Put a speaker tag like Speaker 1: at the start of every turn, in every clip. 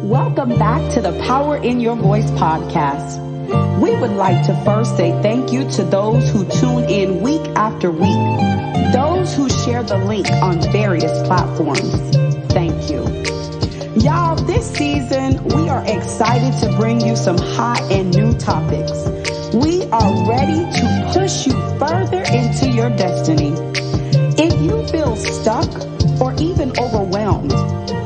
Speaker 1: Welcome back to the Power in Your Voice podcast. We would like to first say thank you to those who tune in week after week, those who share the link on various platforms. Thank you. Y'all, this season, we are excited to bring you some hot and new topics. We are ready to push you further into your destiny. If you feel stuck or even overwhelmed,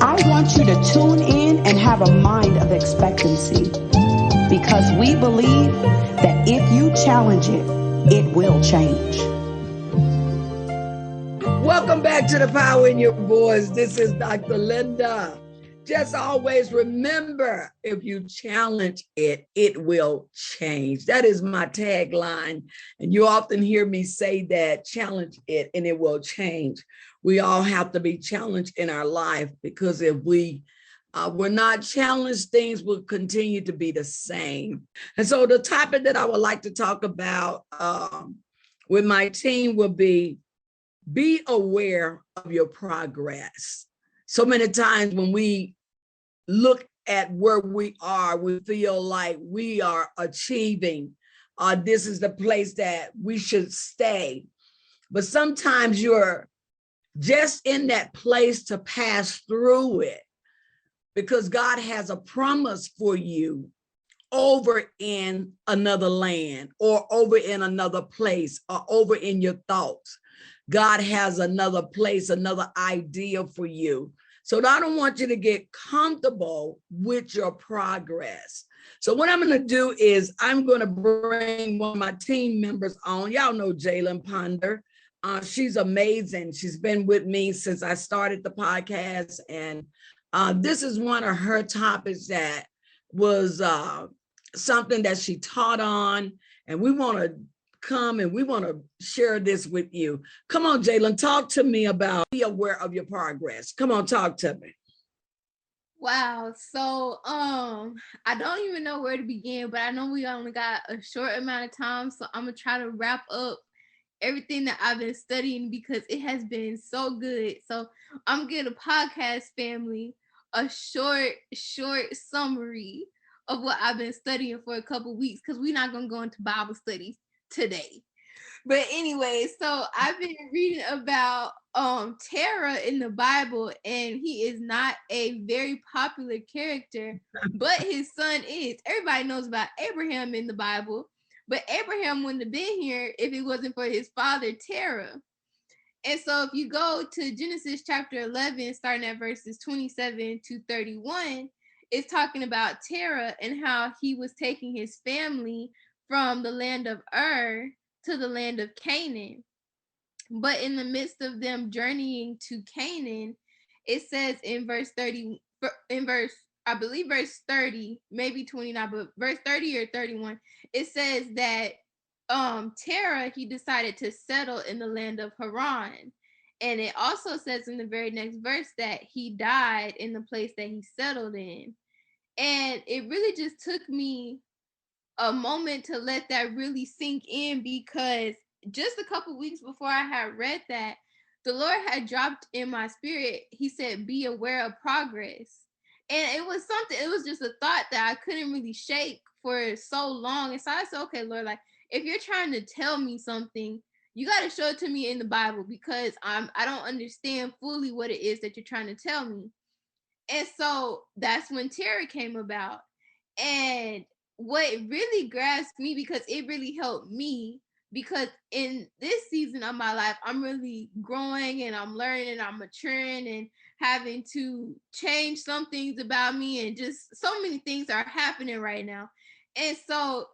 Speaker 1: I want you to tune in and have a mind of expectancy, because we believe that if you challenge it, it will change.
Speaker 2: Welcome back to the Power in Your Voice. This is Dr. Linda. Just always remember, if you challenge it, it will change. That is my tagline. And you often hear me say that, challenge it and it will change. We all have to be challenged in our life, because if we're not challenged, things will continue to be the same. And so the topic that I would like to talk about with my team will be aware of your progress. So many times when we look at where we are, we feel like we are achieving. This is the place that we should stay. But sometimes you're just in that place to pass through it, because God has a promise for you over in another land, or over in another place, or over in your thoughts. God has another place, another idea for you. So I don't want you to get comfortable with your progress. So what I'm going to do is I'm going to bring one of my team members on. Y'all know Jalen Ponder. She's amazing. She's been with me since I started the podcast. And this is one of her topics that was something that she taught on. And we want to come and we want to share this with you. Come on, Jalen, talk to me about be aware of your progress. Come on, talk to me.
Speaker 3: Wow. So I don't even know where to begin, but I know we only got a short amount of time. So I'm gonna try to wrap up everything that I've been studying, because it has been so good. So I'm gonna podcast family a short summary of what I've been studying for a couple weeks, because we're not gonna go into Bible studies today. But anyway, so I've been reading about Terah in the Bible, and he is not a very popular character, but his son is. Everybody knows about Abraham in the Bible, but Abraham wouldn't have been here if it wasn't for his father Terah. And so if you go to Genesis chapter 11, starting at verses 27 to 31, it's talking about Terah and how he was taking his family from the land of Ur to the land of Canaan. But in the midst of them journeying to Canaan, it says in verse 30, I believe verse 30, maybe 29, but verse 30 or 31, it says that Terah, he decided to settle in the land of Haran. And it also says in the very next verse that he died in the place that he settled in. And it really just took me a moment to let that really sink in, because just a couple weeks before I had read that, the Lord had dropped in my spirit. He said, be aware of progress. And it was just a thought that I couldn't really shake for so long. And so I said, okay, Lord, like, if you're trying to tell me something, you got to show it to me in the Bible, because I don't understand fully what it is that you're trying to tell me. And so that's when Terah came about. And what really grasped me, because it really helped me, because in this season of my life, I'm really growing and I'm learning and I'm maturing and having to change some things about me, and just so many things are happening right now. And so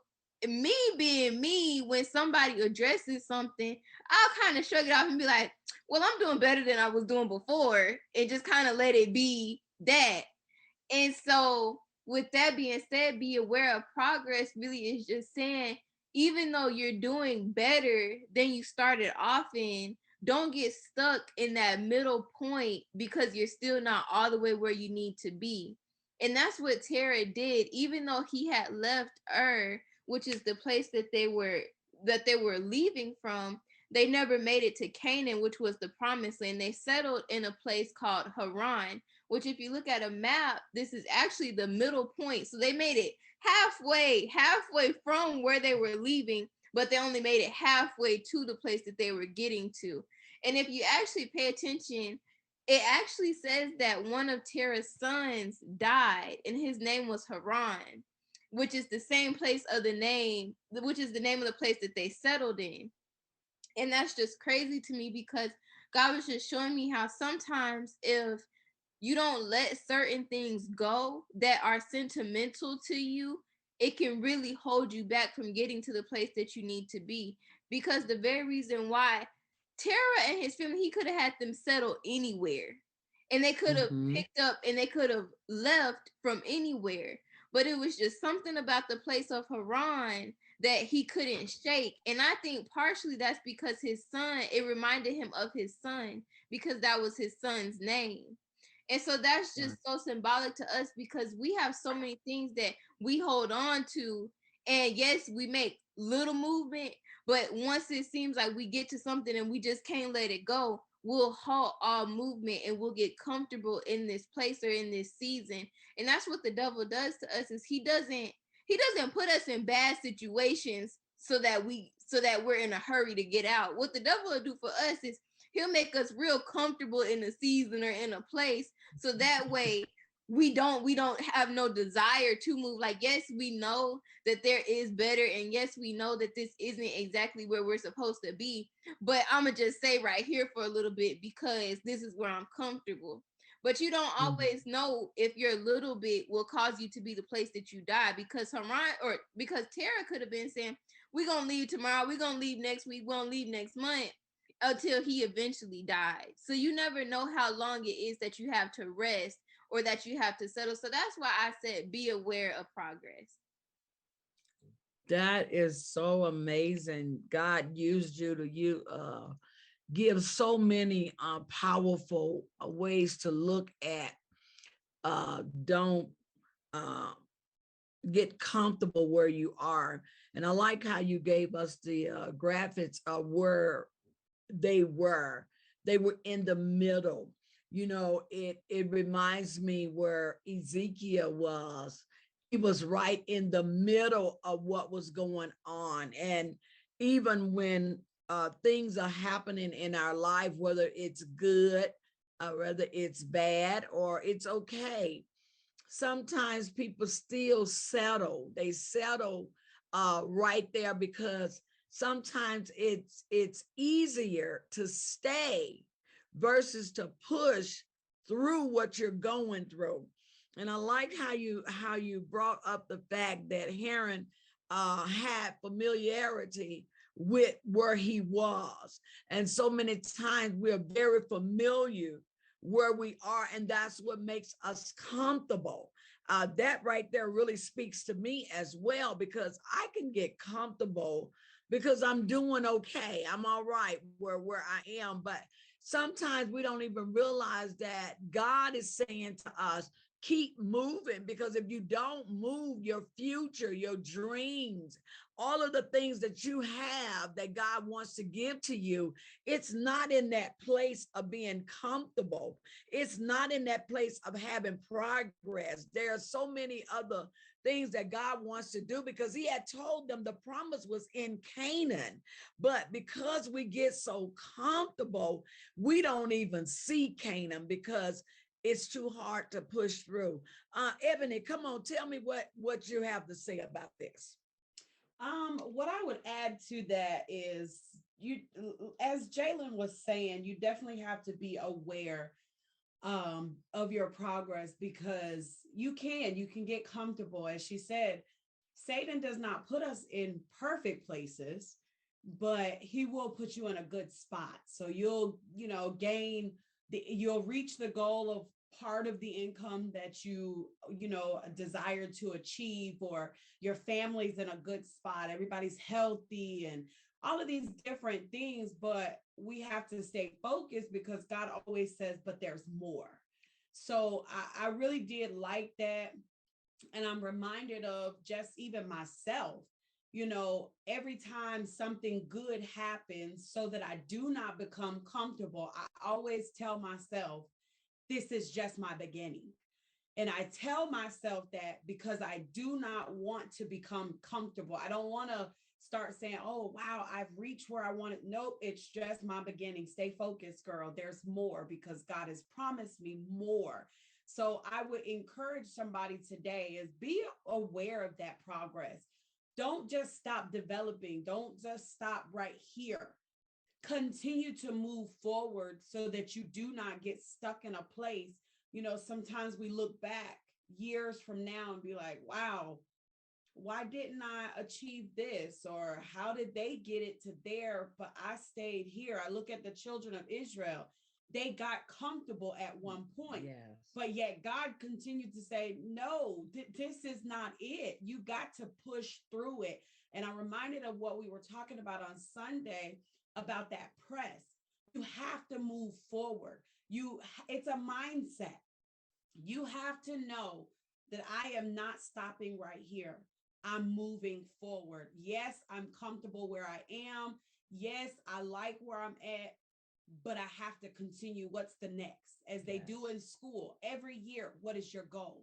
Speaker 3: me being me, when somebody addresses something, I'll kind of shrug it off and be like, well, I'm doing better than I was doing before, and just kind of let it be that. And so with that being said, be aware of progress really is just saying, even though you're doing better than you started off in, don't get stuck in that middle point, because you're still not all the way where you need to be. And that's what Terah did. Even though he had left Ur, which is the place that they were leaving from, they never made it to Canaan, which was the promised land. They settled in a place called Haran, which if you look at a map, this is actually the middle point. So they made it halfway from where they were leaving, but they only made it halfway to the place that they were getting to. And if you actually pay attention, it actually says that one of Terah's sons died, and his name was Haran, which is the same place of the name, which is the name of the place that they settled in. And that's just crazy to me, because God was just showing me how sometimes if you don't let certain things go that are sentimental to you, it can really hold you back from getting to the place that you need to be. Because the very reason why Terah and his family, he could have had them settle anywhere. And they could have picked up and they could have left from anywhere. But it was just something about the place of Haran that he couldn't shake. And I think partially that's because his son, it reminded him of his son, because that was his son's name. And so that's just so symbolic to us, because we have so many things that we hold on to. And yes, we make little movement, but once it seems like we get to something and we just can't let it go, we'll halt all movement and we'll get comfortable in this place or in this season. And that's what the devil does to us, is he doesn't put us in bad situations so that we're in a hurry to get out. What the devil will do for us is he'll make us real comfortable in a season or in a place, so that way we don't have no desire to move. Like, yes, we know that there is better, and yes, we know that this isn't exactly where we're supposed to be, but I'm gonna just stay right here for a little bit because this is where I'm comfortable. But you don't always know if your little bit will cause you to be the place that you die, because Tara could have been saying, we're gonna leave tomorrow, we're gonna leave next week, we're gonna leave next month, until he eventually died. So you never know how long it is that you have to rest or that you have to settle. So that's why I said be aware of progress.
Speaker 2: That is so amazing. God used you to give so many powerful ways to look at don't get comfortable where you are. And I like how you gave us the graphics of where they were. They were in the middle. You know, it reminds me where Ezekiel was. He was right in the middle of what was going on. And even when things are happening in our life, whether it's good, whether it's bad, or it's okay, sometimes people still settle. They settle right there because sometimes it's easier to stay versus to push through what you're going through. And I like how you brought up the fact that Heron had familiarity with where he was. And so many times we're very familiar where we are, and that's what makes us comfortable. That right there really speaks to me as well, because I can get comfortable because I'm doing okay. I'm all right where I am. But sometimes we don't even realize that God is saying to us, keep moving, because if you don't move, your future, your dreams, all of the things that you have that God wants to give to you, it's not in that place of being comfortable. It's not in that place of having progress. There are so many other things that God wants to do, because he had told them the promise was in Canaan. But because we get so comfortable, we don't even see Canaan because it's too hard to push through. Ebony, come on, tell me what you have to say about this.
Speaker 4: What I would add to that is, you, as Jalen was saying, you definitely have to be aware of your progress, because you can get comfortable. As she said, Satan does not put us in perfect places, but he will put you in a good spot. So you'll, you'll reach the goal of part of the income that you desire to achieve, or your family's in a good spot, everybody's healthy, and all of these different things. But we have to stay focused, because God always says, but there's more. So I really did like that. And I'm reminded of just even myself, every time something good happens, so that I do not become comfortable, I always tell myself, this is just my beginning. And I tell myself that because I do not want to become comfortable. I don't want to start saying, oh, wow, I've reached where I wanted. Nope, it's just my beginning. Stay focused, girl. There's more because God has promised me more. So I would encourage somebody today is be aware of that progress. Don't just stop developing. Don't just stop right here. Continue to move forward so that you do not get stuck in a place. Sometimes we look back years from now and be like, wow, why didn't I achieve this? Or how did they get it to there, but I stayed here? I look at the children of Israel. They got comfortable at one point,
Speaker 2: Yes.
Speaker 4: but yet God continued to say, no, this is not it. You got to push through it. And I'm reminded of what we were talking about on Sunday about that press. You have to move forward. It's a mindset. You have to know that I am not stopping right here. I'm moving forward. Yes, I'm comfortable where I am. Yes, I like where I'm at, but I have to continue. What's the next? As they do in school every year, what is your goal?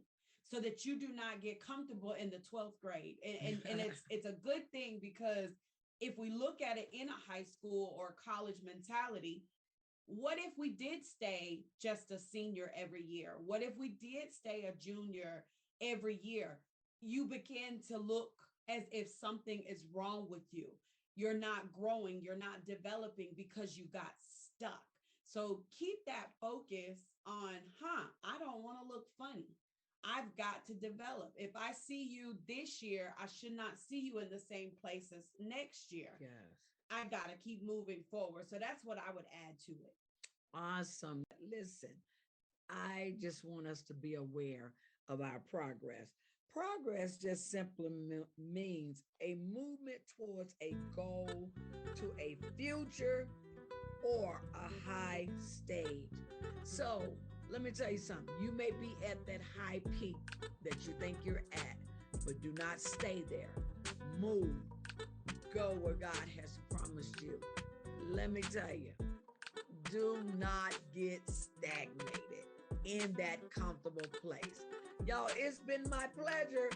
Speaker 4: So that you do not get comfortable in the 12th grade. And it's a good thing, because if we look at it in a high school or college mentality, what if we did stay just a senior every year? What if we did stay a junior every year? You begin to look as if something is wrong with you. You're not growing, you're not developing because you got stuck. So keep that focus on, I don't want to look funny. I've got to develop. If I see you this year, I should not see you in the same place as next year.
Speaker 2: Yes.
Speaker 4: I got to keep moving forward. So that's what I would add to it.
Speaker 2: Awesome. Listen, I just want us to be aware of our progress. Progress just simply means a movement towards a goal, to a future, or a high stage. So let me tell you something. You may be at that high peak that you think you're at, but do not stay there. Move. Go where God has promised you. Let me tell you, do not get stagnated in that comfortable place. Y'all, it's been my pleasure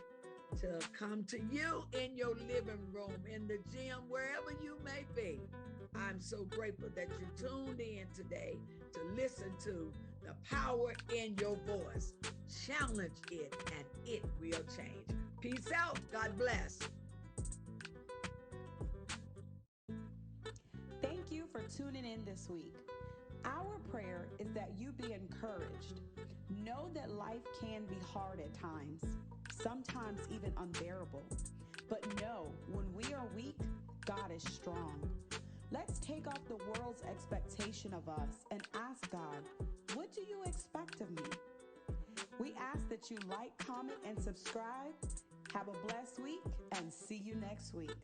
Speaker 2: to come to you in your living room, in the gym, wherever you may be. I'm so grateful that you tuned in today to listen to the power in your voice. Challenge it and it will change. Peace out. God bless.
Speaker 1: Thank you for tuning in this week. Our prayer is that you be encouraged. Know that life can be hard at times, sometimes even unbearable. But know, when we are weak, God is strong. Let's take off the world's expectation of us and ask God, what do you expect of me? We ask that you like, comment, and subscribe. Have a blessed week and see you next week.